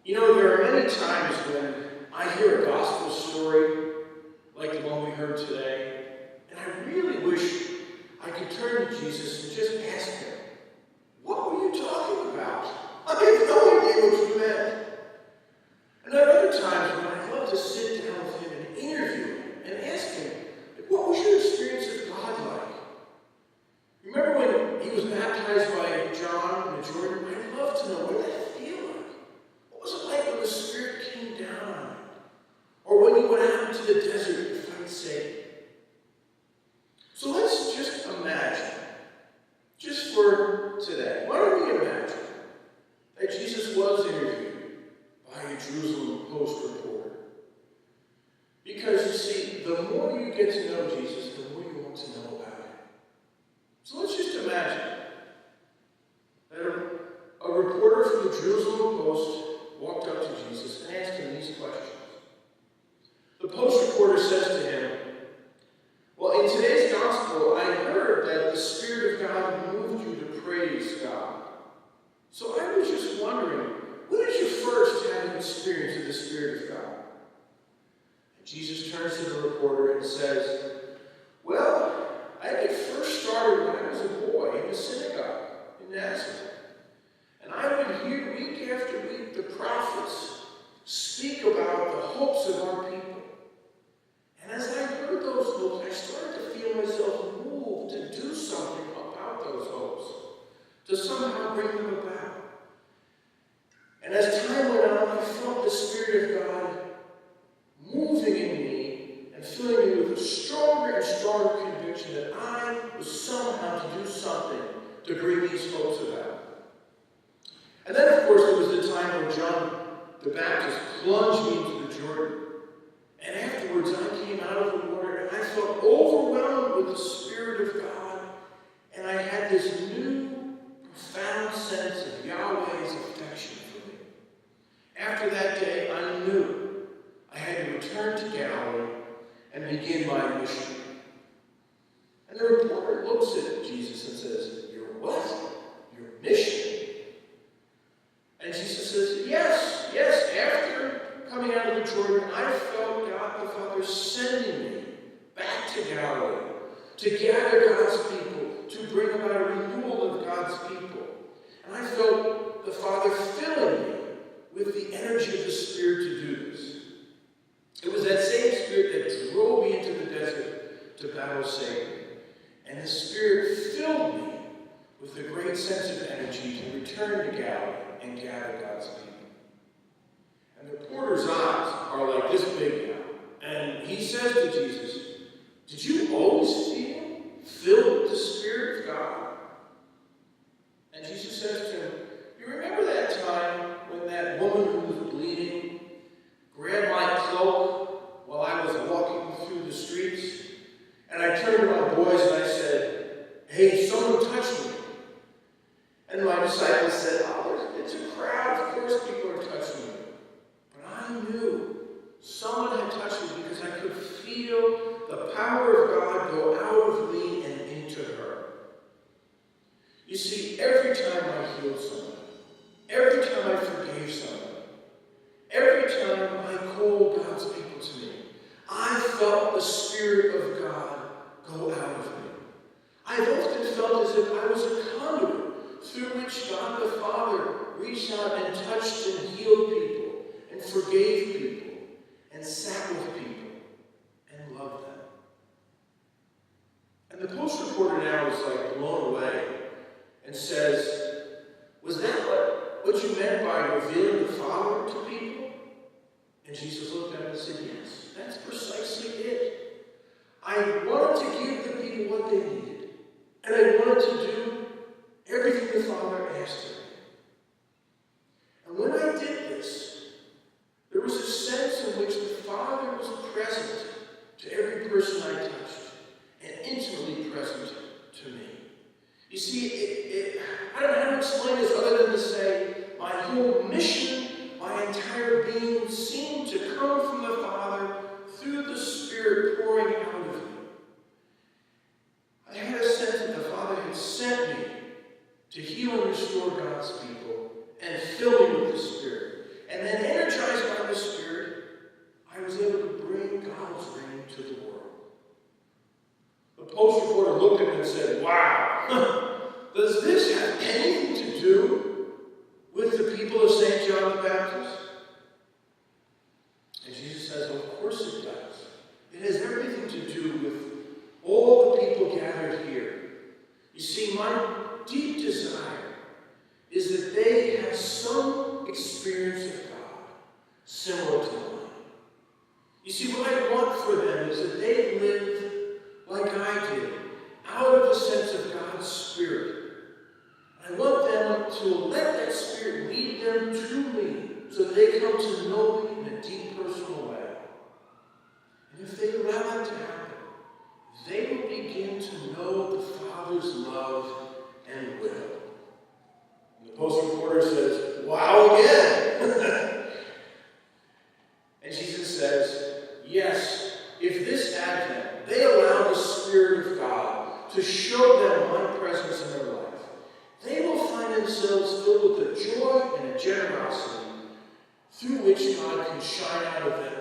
You know, there are many times when I hear a gospel story like the one we heard today, and I really wish I could turn to Jesus and just ask him, what were you talking about? I have no idea what you meant. And there are other times when I'd love to sit down with him and interview him and ask him, what was your experience of God like? Remember when he was baptized by John in the Jordan? I'd love to know, what did that feel like? What was it like when the Spirit came down on him? Or when you went out into the desert to fight Satan? So let's just imagine, just for today, why don't we imagine that Jesus was interviewed by a Jerusalem Post reporter? Because you see, the more you get to know Jesus, the more you want to know about him. So let's just imagine that a reporter from the Jerusalem Post walked up to Jesus and asked him these questions. The Post reporter says to him, well, in today's gospel, I heard that the Spirit of God moved you to praise God. So I was just wondering, when did you first have an experience of the Spirit of God? And Jesus turns to the reporter and says, well, I had first started when I was a boy in the synagogue in Nazareth. And I would hear week after week the prophets speak about the hopes of our people. And as I heard those hopes, I started to feel myself moved to do something about those hopes, to somehow bring them about. And as time went on, I felt the Spirit of God moving in me and filling me with a stronger and stronger conviction that I was somehow to do something to bring these hopes about. And then, of course, there was the time when John the Baptist plunged me into the Jordan. And afterwards, I came out of the water and I felt overwhelmed with the Spirit of God. And I had this new, profound sense of Yahweh's affection for me. After that day, I knew I had to return to Galilee and begin my mission. And the reporter looks at Jesus and says, your what? Your mission? And Jesus says, yes. After coming out of the Jordan, I felt God the Father sending me back to Galilee to gather God's people, to bring about a renewal of God's people. And I felt the Father filling me with the energy of the Spirit to do this. It was that same Spirit that drove me into the desert to battle Satan. And the Spirit filled me with a great sense of energy to return to Galilee and gather God's people. And the reporter's eyes are like this big now. And he says to Jesus, did you always feel filled with the Spirit of God? And Jesus says to him, you remember that time when that woman who was bleeding grabbed my cloak while I was walking through the streets? And I turned to my boys and I said, hey, someone touched me. And my disciples said, oh, it's a crowd. Of course people are touching me. But I knew someone had touched me because I could feel the power of God go out of me and into her. You see, every time I healed someone, every time I forgave someone, every time I called God's people to me, I felt the Spirit of God go out of me. I've often felt as if I was a conduit through which God the Father reached out and touched and healed people and forgave people and sat with people and loved them. And the Post reporter now is like blown away and says, was that what you meant by revealing the Father to people? And Jesus looked at him and said, yes, that's precisely it. I wanted to give the people what they needed. And I wanted to do everything the Father asked of me. And when I did this, there was a sense in which the Father was present to every person I touched and intimately present to me. You see, I don't know how to explain this other than to say my whole mission, my entire being seemed to come from the Father through the Spirit pouring out of me. I had a sense that the Father had sent me to heal and restore God's had some experience of God similar to mine. You see, what I want for them is that they live like I did, out of a sense of God's Spirit. I want them to let that Spirit lead them to me so that they come to know me in a deep personal way. And if they allow that to happen, they will begin to know the Father's love and will. And the Post reporter says, "Wow again!" And Jesus says, yes, if this Advent they allow the Spirit of God to show them my presence in their life, they will find themselves filled with a joy and a generosity through which God can shine out of them